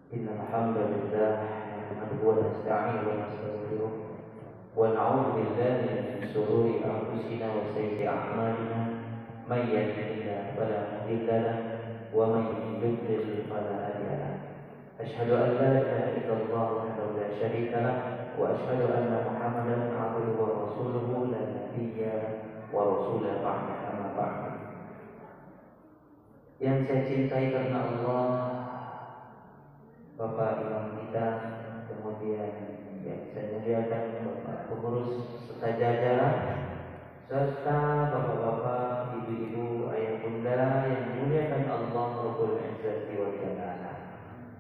إن الحمد لله نحمده ونستعينه ونستغفره ونعوذ بالله من شرور أنفسنا وسيئات أعمالنا من يهده الله فلا مضل له ومن يضلل فلا هادي له أشهد أن لا إله إلا الله وحده لا شريك له وأشهد أن محمدا عبده ورسوله لا نبي ورسول بعد أما بعد. Yang saya cintai karena Allah, Bapak Imam kita, kemudian yang saya muliakan Bapak pengurus serta jajaran, serta bapak-bapak, ibu-ibu, ayah bunda yang dimuliakan Allah Rabbul Izzati wal Jalala.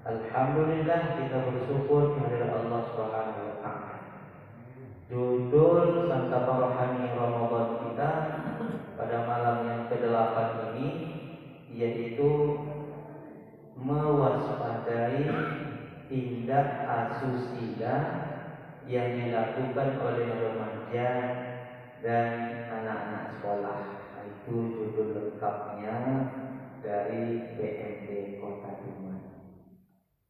Alhamdulillah kita bersyukur kehadirat Allah Subhanahu wa taala. Judul santapan rohani Ramadan kita pada malam yang ke-8 ini yaitu mewaspadai tindak asusila yang dilakukan oleh remaja dan anak-anak sekolah. Itu judul lengkapnya dari PMD Kota Dumai.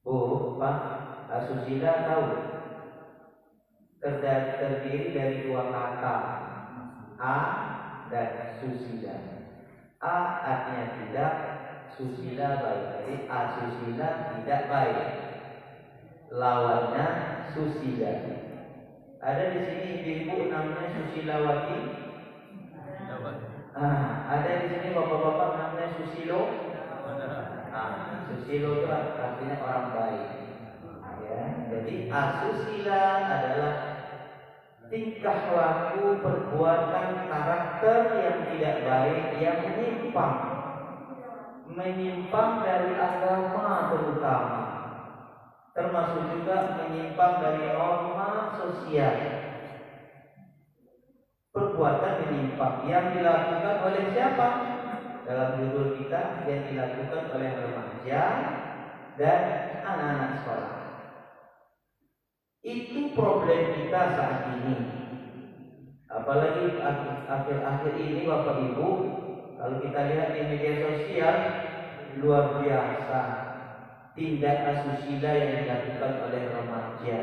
Bu, Pak, asusila tahu? Terdiri dari dua kata, a dan susila. A artinya tidak, susila baik. Jadi asusila tidak baik. Lawannya susila. Ada di sini ibu namanya Susilawati. Ada di sini bapak-bapak namanya Susilo. Susilo itu artinya orang baik. Ya, jadi asusila adalah tingkah laku, perbuatan, karakter yang tidak baik, yang menyimpang dari agama terutama, termasuk juga menyimpang dari norma sosial. Perbuatan menyimpang yang dilakukan oleh siapa? Dalam judul kita, yang dilakukan oleh remaja dan anak-anak sekolah. Itu problem kita saat ini. Apalagi akhir-akhir ini Bapak Ibu, kalau kita lihat di media sosial, luar biasa tindak asusila yang dilakukan oleh remaja.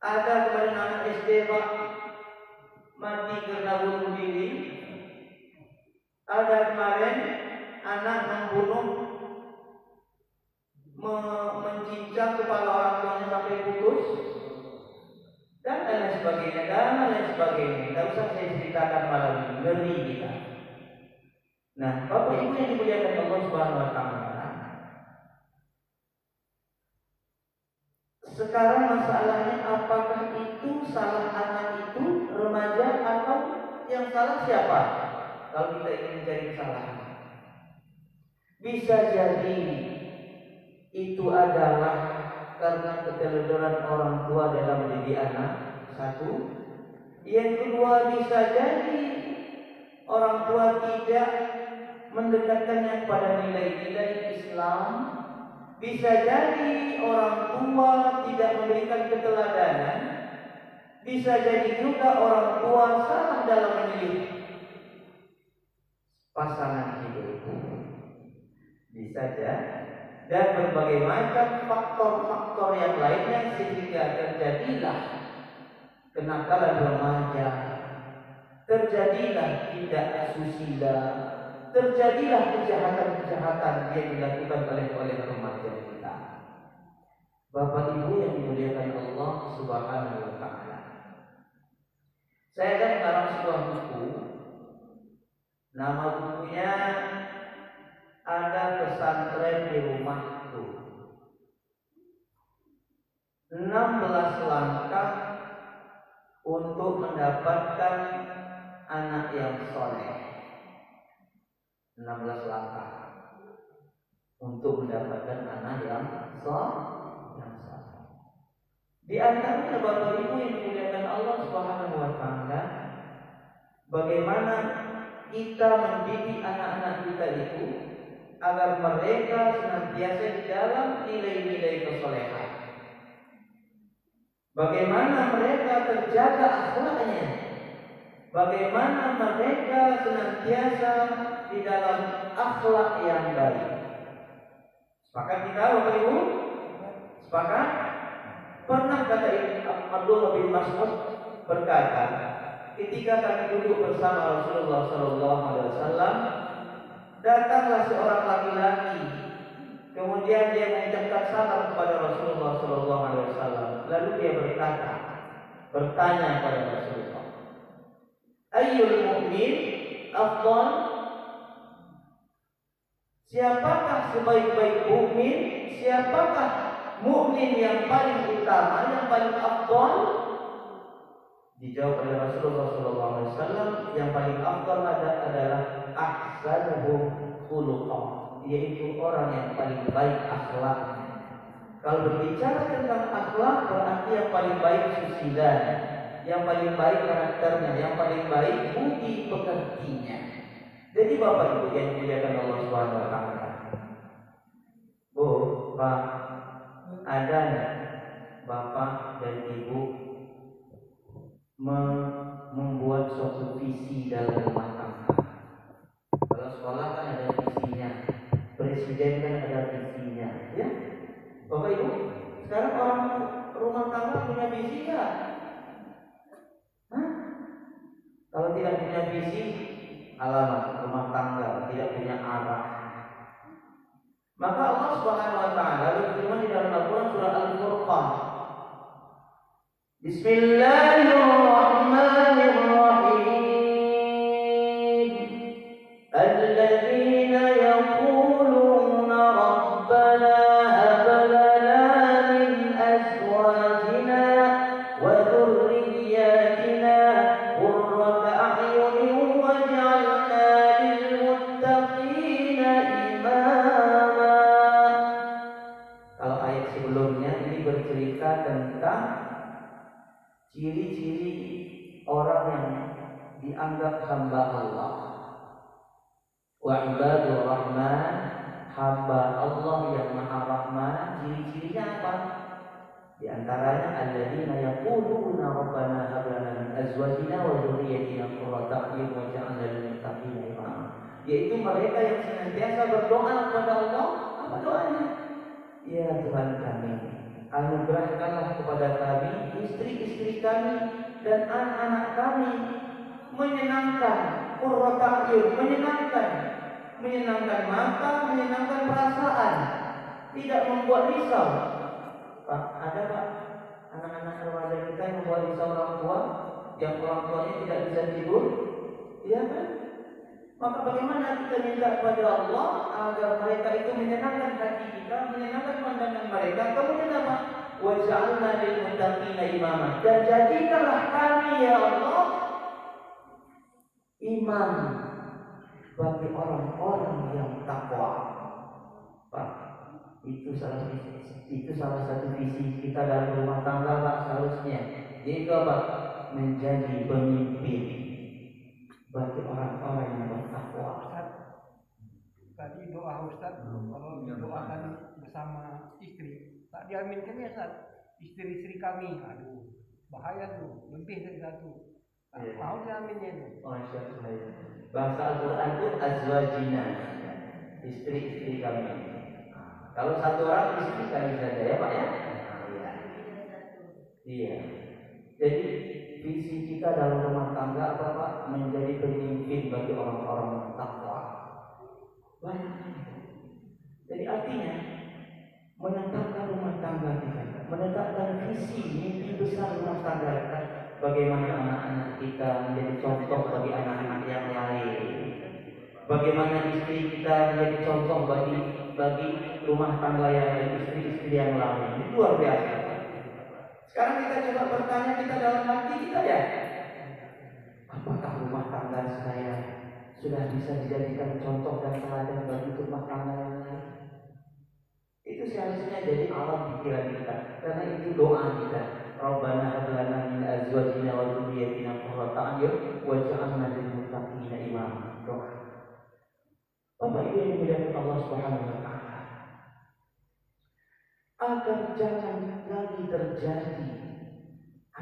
Ada kemarin anak SD Pak mati karena bunuh diri. Ada kemarin anak membunuh, mencincang kepala orang tuanya sampai putus, dan lain sebagainya. Tidak usah saya ceritakan malam ini, ngeri kita. Nah, Bapak Ibu yang dimuliakan Allah Subhanahu wa taala, sekarang masalahnya apakah itu salah anak itu, remaja, atau yang salah siapa? Kalau kita ingin mencari kesalahan, bisa jadi itu adalah karena keteledoran orang tua dalam mendidik anak. Satu. Yang kedua, bisa jadi orang tua tidak mendekatkannya kepada nilai-nilai Islam. Bisa jadi orang tua tidak memberikan keteladanan. Bisa jadi juga orang tua salah dalam memilih pasangan hidup. Bisa jadi. Dan berbagai macam faktor-faktor yang lainnya sehingga terjadilah kenakalan remaja, terjadilah tindak asusila, terjadilah kejahatan-kejahatan yang dilakukan oleh remaja kita. Bapak Ibu yang dimuliakan Allah Subhanahu wa taala. Saya akan mengarang sebuah buku. Nama bukunya Ada Pesantren di Rumahku. 16 langkah untuk mendapatkan anak yang soleh. 16 langkah untuk mendapatkan anak yang soleh. Di antaranya Bapak Ibu yang dimuliakan Allah Subhanahu wa taala, bagaimana kita mendidik anak-anak kita itu agar mereka senantiasa di dalam nilai-nilai kesolehan. Bagaimana mereka terjaga akhlaknya, bagaimana mereka senantiasa di dalam akhlak yang baik. Maka kita Bapak Ibu Sepakat? Pernah kata Abdullah bin Mas'ud berkata, ketika kami duduk bersama Rasulullah SAW, datanglah seorang laki-laki, kemudian dia mengucapkan salam kepada Rasulullah SAW. Lalu dia bertanya kepada Rasulullah, Ayyul mu'min afdal? Siapakah sebaik-baik mukmin? Siapakah mukmin yang paling utama, yang paling afdal? Dijawab oleh Rasulullah SAW, yang paling afdal adalah ahsanuhum khuluqan, yaitu orang yang paling baik akhlaknya. Kalau berbicara tentang akhlak, berarti yang paling baik susila, yang paling baik karakternya, yang paling baik budi pekertinya. Jadi Bapak Ibu yang dimuliakan Allah Subhanahu wa taala. Bu, Pak, ada enggak Bapak dan Ibu membuat suatu visi dalam rumah tangga? Kalau sekolah kan ada visinya, presiden kan ada visinya, ya? Bapak Ibu, sekarang orang rumah tangga punya visi nggak? Kalau tidak punya visi, alamat rumah tangga tidak punya arah. Maka Allah Subhanahu wa taala berfirman di dalam Al-Qur'an surah Al-Furqan, Bismillahirrahmanirrahim. Alladzina yaquluna rabbana hab lana min azwajina wa dhurriyyatina qurrata a'yunin waj'alna lil muttaqina imama. Kalau ayat sebelumnya ini bercerita tentang ciri-ciri orang yang dianggap hamba Allah. Wa ibadur rahman, hamba Allah yang maha rahman, ciri-cirinya apa? Di antaranya alladzina yaquluna rabbana hab lana min azwajina wa dhurriyyatina qurrata a'yun waj'alna lil muttaqina imama. Yaitu mereka yang senantiasa berdoa kepada Allah. Apa doanya? Ya Tuhan kami, anugerahkanlah kepada kami istri-istri kami dan anak-anak kami menyenangkan, qurrata a'yun, menyenangkan mata, menyenangkan perasaan, tidak membuat risau. Pak, ada Pak anak-anak remaja kita yang membuat risau orang tua, yang orang tuanya tidak bisa tidur, iya kan? Maka bagaimana kita minta kepada Allah agar mereka itu menyenangkan hati kita, menyenangkan pandangan mereka. Kemudian apa? Waj'alna lil muttaqina imama. Dan jadikanlah kami ya Allah imam bagi orang-orang yang takwa. Pak, itu salah satu visi kita dalam rumah tangga Pak, seharusnya. Yaitu apa? Menjadi pemimpin bagi orang-orang yang bertakwa. Tadi doa Ustaz, kalau doakan bersama istri, tak diaminkan ya Ustaz. Istri-istri kami, aduh, bahaya tuh, lebih dari satu. Tak mau diaminnya itu. Masya Allah. Bahasa Al-Quran itu azwajina, istri-istri kami. Kalau satu orang istri kami saja ya Pak ya. Iya. Jadi visi kita dalam rumah tangga apa Pak? Menjadi pemimpin bagi orang-orang yang takwa. Banyak. Jadi artinya menetapkan rumah tangga kita, menetapkan visi mimpi besar rumah tangga kita. Bagaimana anak-anak kita menjadi contoh bagi anak-anak yang lain. Bagaimana istri kita menjadi contoh bagi rumah tangga yang lain, istri-istri yang lain. Itu luar biasa. Sekarang kita coba bertanya kita dalam hati kita ya. Apakah rumah tangga saya sudah bisa dijadikan contoh dan teladan bagi rumah tangga yang lain? Itu seharusnya jadi alam pikiran kita. Karena itu doa kita. Rabbana hab lana min azwajina wa dhurriyyatina qurrata a'yun waj'alna lil muttaqina imama. Doa. Bapak Ibu yang dimuliakan Allah Subhanahu wa taala. Agar jangan lagi terjadi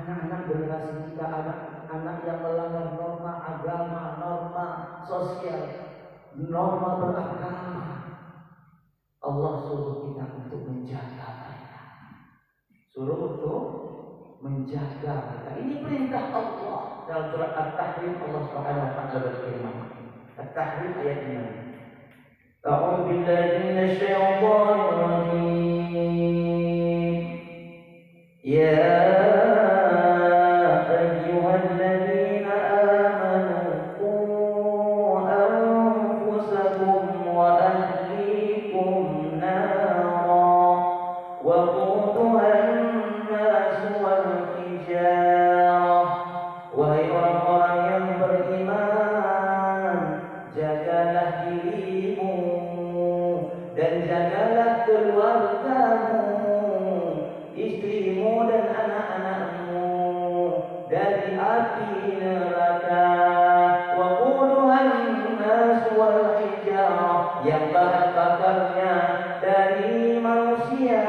anak-anak generasi kita, anak-anak yang melanggar norma agama, norma sosial, norma beragama. Allah suruh kita untuk menjaga mereka. menjaga kita. Ini perintah Allah dalam surat At-Tahrim. Allah Subhanahu wa taala berfirman, At-Tahrim ayat 6. A'udzu billahi minasy syaithanir rajim. Ya yang bahan bakarnya dari manusia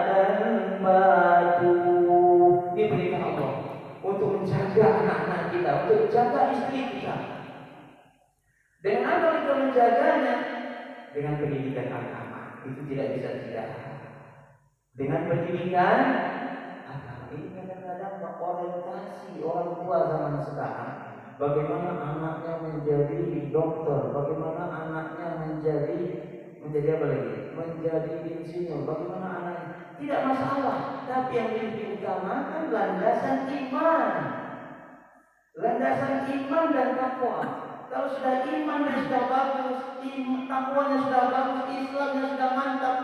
dan batu. Ini perintah Allah untuk menjaga anak-anak kita, untuk menjaga istri kita. Dengan apa kita menjaganya? Dengan pendidikan agama. Itu tidak bisa tidak. Dengan pendidikan agama. Ini kadang-kadang orientasi orang tua zaman sekarang. Bagaimana anaknya menjadi dokter, bagaimana anaknya menjadi apa lagi? Menjadi insinyur, bagaimana anaknya? Tidak masalah, tapi yang diutamakan landasan iman. Landasan iman dan takwa. Kalau sudah imannya sudah bagus, takwanya sudah bagus, Islamnya sudah mantap,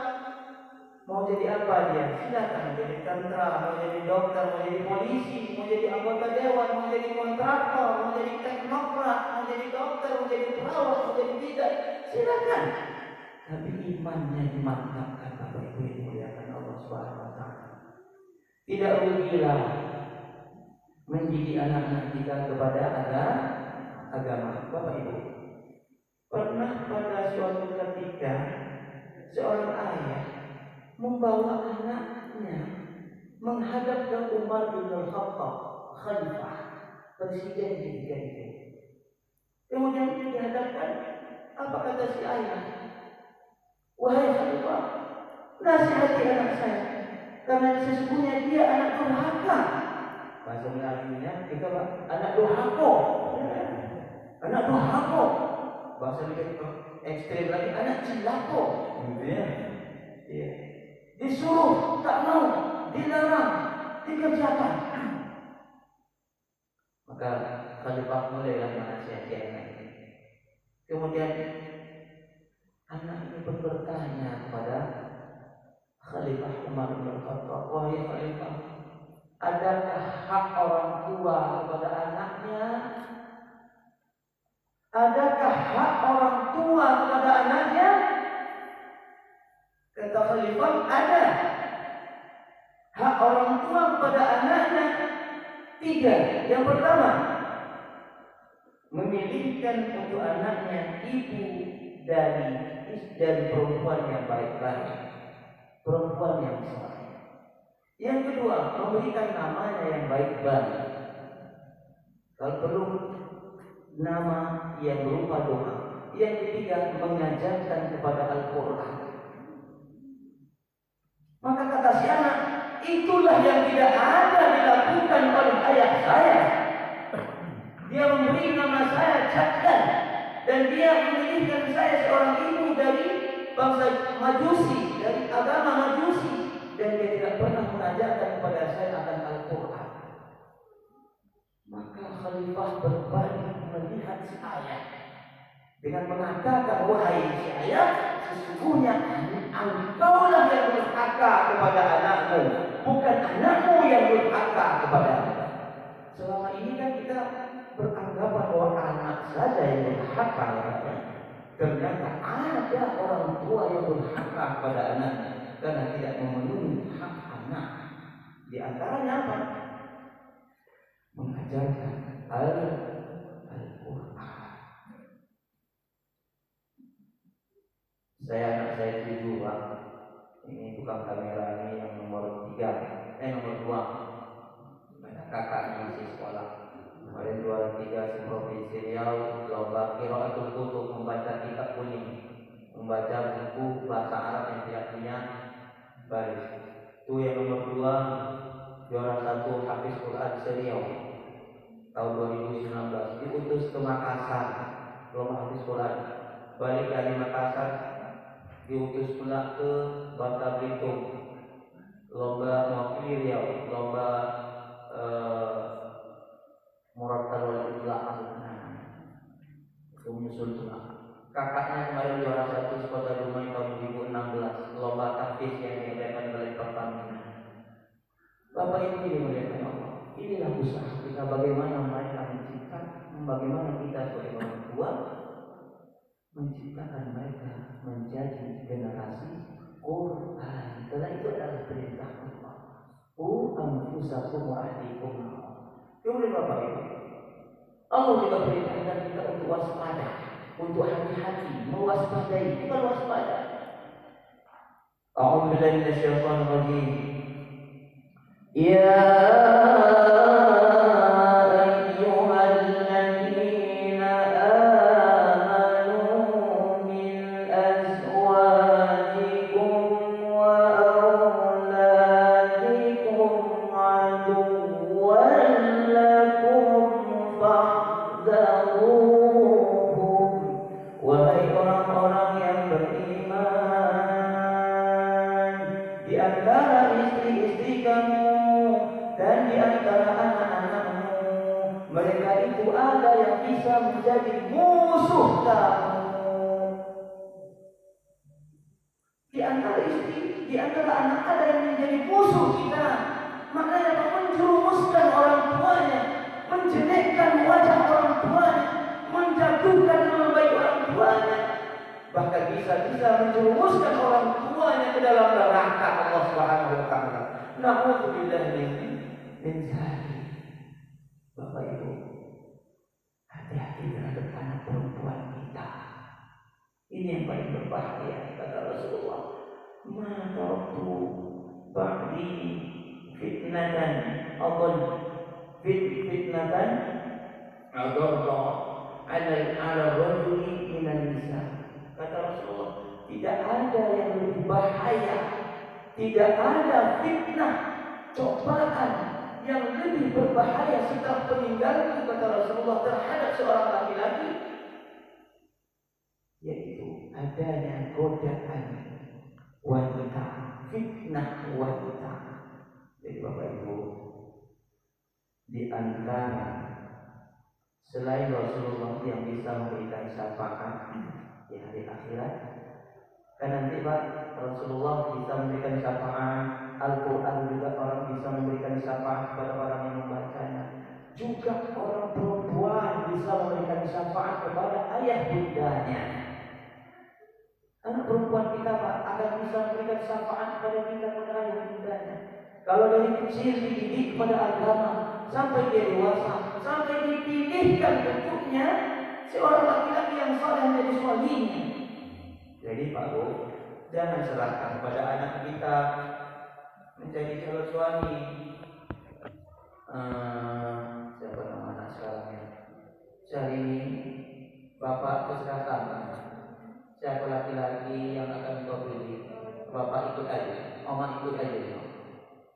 mau jadi apa dia? Silakan jadi tentara, mau jadi dokter, mau jadi polisi, mau jadi anggota dewan, mau jadi kontraktor, mau jadi teknokrat, mau jadi dokter, mau jadi perawat, mau jadi bidan, silakan. Tapi imannya dimantapkan, Bapak Ibu yang dimuliakan Allah Subhanahu wa taala. Tidak rugilah mendidik anak-anak kita kepada agama. Bapak Ibu, pernah pada suatu ketika seorang ayah membawa anaknya menghadap ke Umar bin Khattab, khalifah, presiden ketika itu. Kemudian dihadapkan, apa kata si ayah? Wahai khalifah, nasihati anak saya, karena sesungguhnya dia anak durhaka. Bahasa Melayu-nya kita anak durhaka. Anak durhaka. Bahasa lebih ekstrem lagi, anak cilaka. Ya. Disuruh, tak mau, dilarang, dikerjakan. Maka khalifah mulailah menasihati anaknya. Kemudian anak ini pun bertanya kepada Khalifah Umar bin Khattab, wahai Khalifah, adakah hak orang tua kepada anaknya? Adakah hak orang tua kepada anaknya? Kata Khalifah, ada. Hak orang tua kepada anaknya 3. Yang pertama, memilihkan untuk anaknya ibu dari perempuan yang baik-baik, perempuan yang saleh. Yang kedua, memberikan namanya yang baik-baik. Kalau perlu nama yang berupa doa. Yang ketiga, mengajarkan kepada Al-Quran. Maka kata si anak, itulah yang tidak ada dilakukan oleh ayah saya. Dia memberi nama saya Jaddan, dan dia memilihkan saya seorang ibu dari bangsa Majusi, dari agama Majusi, dan dia tidak pernah mengajarkan kepada saya akan Al-Quran. Maka Khalifah berbalik melihat si ayah dengan mengatakan, wahai si ayah, sesungguhnya engkaulah yang durhaka kepada anakmu, bukan anakmu yang durhaka kepada anakmu. Selama ini kan kita beranggapan bahwa anak saja yang durhaka kepada. Ternyata ada orang tua yang durhaka kepada anaknya karena tidak memenuhi hak anak. Di antaranya apa? Mengajarkan Al-Quran. Anak saya 7, Pak. Ini tukang kamera ini yang nomor 3, nomor 2. Banyak kakaknya masih sekolah. Kemarin 23 seprovinsi Riau lomba qiraatul kutub, membaca kitab kuning, membaca buku bahasa Arab yang tidak punya baris. Itu yang nomor 2 juara 1 Hafiz Quran Seriau tahun 2019, diutus ke Makassar lomba Hafiz Quran. Balik dari Makassar diutus pula ke Bangka Belitung lomba mewakili Riau, lomba Murattal wal Iblah. Itu menyusul pula. Kakaknya kemarin juara 1 Kota Dumai tahun 2016 lomba tahfiz yang diadakan oleh Pertamina. Bapak Ibu dimuliakan Allah, inilah usaha kita, bagaimana mereka menciptakan, bagaimana kita sebagai orang tua menciptakan mereka menjadi generasi Quran. Karena itu adalah perintah Allah. Anfusakum wa ahlikum. Kemudian Bapak Ibu, Allah juga perintahkan kita untuk waspada, untuk hati-hati, mewaspadai, bukan waspada. A'udzu billahi minasyaitonir rajim. Ya menjadi musuh kamu. Di antara istri, di antara anak ada yang menjadi musuh kita. Maknanya menjerumuskan orang tuanya, menjelekkan wajah orang tuanya, menjatuhkan nama baik orang tuanya, bahkan bisa-bisa menjerumuskan orang tuanya ke dalam neraka Allah Subhanahu wa taala. Na'udzubillah min dzalik. Bapak Ibu, hati-hati terhadap anak perempuan kita. Ini yang paling berbahaya, kata Rasulullah. Ma taraktu ba'di fitnatan adall fitnatan adalla ala rajuli minan nisa. Kata Rasulullah, tidak ada yang lebih bahaya, tidak ada fitnah, cobaan yang lebih berbahaya setelah peninggalan kata Rasulullah terhadap seorang laki-laki, yaitu adanya godaan wanita, fitnah wanita. Jadi Bapak Ibu, di antara selain Rasulullah yang bisa memberikan syafaat di hari akhirat, kan nanti Pak Rasulullah bisa memberikan syafaat, Al-Quran juga orang bisa memberikan syafaat kepada orang yang membacanya. Juga orang perempuan bisa memberikan syafaat kepada ayah bundanya. Anak perempuan kita Pak akan bisa memberikan syafaat kepada kita, kepada ayah bundanya. Kalau dari kecil dididik kepada agama sampai dia dewasa, sampai dipilihkan bentuknya seorang laki-laki yang saleh menjadi suaminya. Jadi Pak Bu, jangan serahkan kepada anak kita menjadi calon suami. Siapa nama anak sekarang ya? Syahrini, bapak keserahkan. Siapa laki-laki yang akan kau pilih? Bapak ikut aja, mama ikut aja.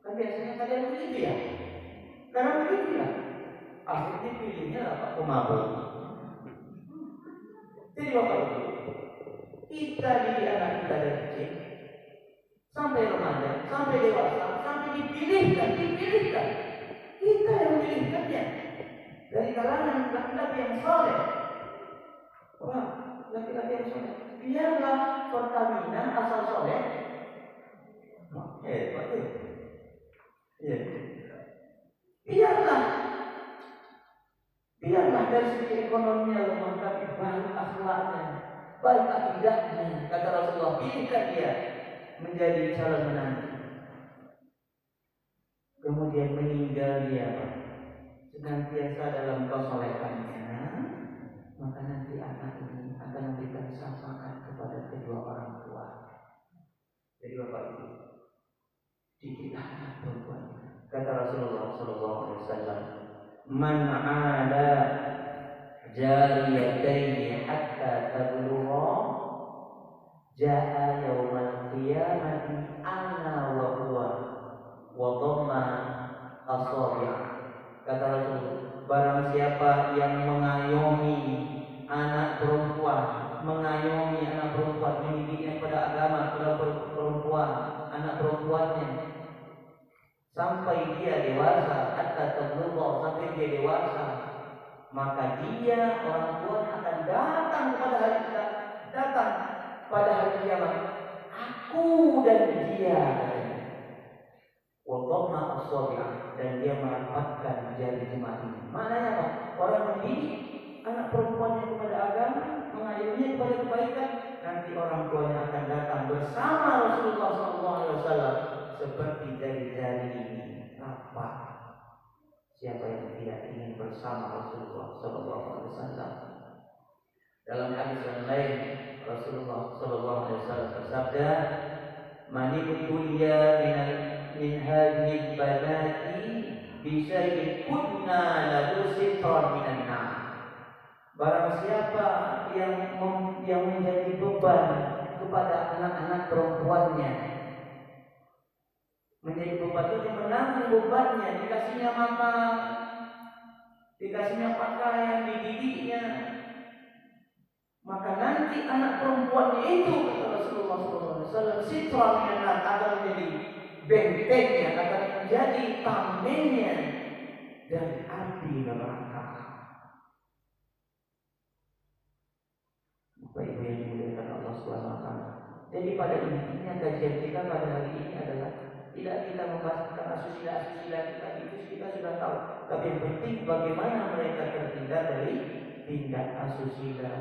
Kan biasanya kalian begitu ya? Karena begitu ya. Akhirnya pilihnya Pak pemabuk. Jadi Bapak Ibu, kita didik anak kita dari kecil sampai remaja, sampai dewasa, sampai dipilihkan. Kita yang memilihkannya dari kalangan laki-laki yang soleh. Wah, laki-laki yang soleh. Biarlah Pertamina asal soleh. Hebat ya. Iya. Biarlah dari segi ekonominya lemah, tapi baik akhlaknya, baik akidahnya. Kata Rasulullah, pilihkan dia menjadi calon menantu. Kemudian meninggal dia senantiasa dalam kesolehannya, maka nanti anak ini akan memberikan syafaat kepada kedua orang tua. Jadi Bapak Ibu, didiklah anak perempuan. Kata Rasulullah SAW, man 'ala jariyataini hatta tablugha jaa yaumal qiyamati ana wa huwa wa dhamma perempuan, anak perempuannya sampai dia dewasa, hatta tablugha, sampai dia dewasa, maka dia orang tuanya akan datang pada hari kiamat. Aku dan dia, wadhamma asabi'ah, dan dia merapatkan jari jemari. Maknanya apa? Orang mendidik anak perempuannya kepada agama, mengajarnya kepada kebaikan, nanti orang tuanya akan datang bersama Rasulullah SAW seperti jari-jari ini. Apa? Siapa yang tidak ingin bersama Rasulullah SAW? Dalam hadis yang lain, Rasulullah SAW bersabda, "Man ibtuliya min hadhihi banati bi syai'in kunna lahu sitran minan nar." Barang siapa yang menjadi beban kepada anak-anak perempuannya, menjadi beban itu menanggung bebannya, dikasihnya makan, dikasihnya pakaian, dididiknya, maka nanti anak perempuannya itu, kata Rasulullah SAW, sitran minan nar, akan menjadi bentengnya, akan menjadi tamennya dari api neraka. Bapak Ibu yang dimuliakan Allah SWT. Jadi pada intinya kajian kita pada hari ini adalah tidak kita membahas tentang asusila kita, itu kita sudah tahu. Tapi yang penting bagaimana mereka terhindar dari tindak asusila,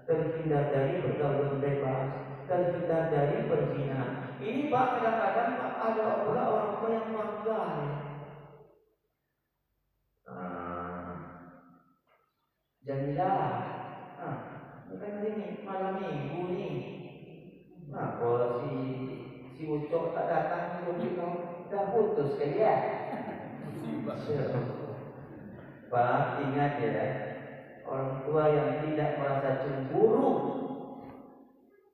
terhindar dari pergaulan bebas, terhindar dari perzinahan. Ini Pak, kadang-kadang Pak, ada pula orang tua yang bangga ya. Jadilah bukan ini malam minggu nih. Nah, kalau si Ucok tak datang, udah putus kan ya? Pak, ingat ya, orang tua yang tidak merasa cemburu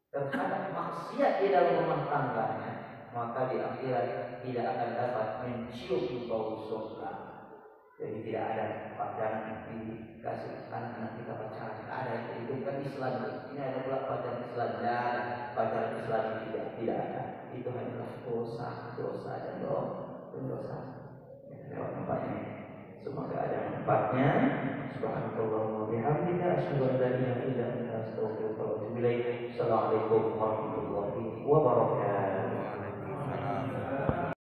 terhadap maksiat di dalam rumah tangganya, maka di akhirat tidak akan dapat mencium bau surga. Jadi tidak ada pacaran dikasih anak-anak kita pacaran, tidak ada, itu kan Islam. Ini ada pula pacaran Islam, tidak ada pacaran Islam, tidak ada. Itu hanyalah dosa dan dosa. Lewat tempatnya. Semoga ada manfaatnya. Subhanallah wa bihamdika, asyhadu an la ilaha illa anta, astaghfiruka wa atubu ilaik. Assalamualaikum warahmatullahi wabarakatuh.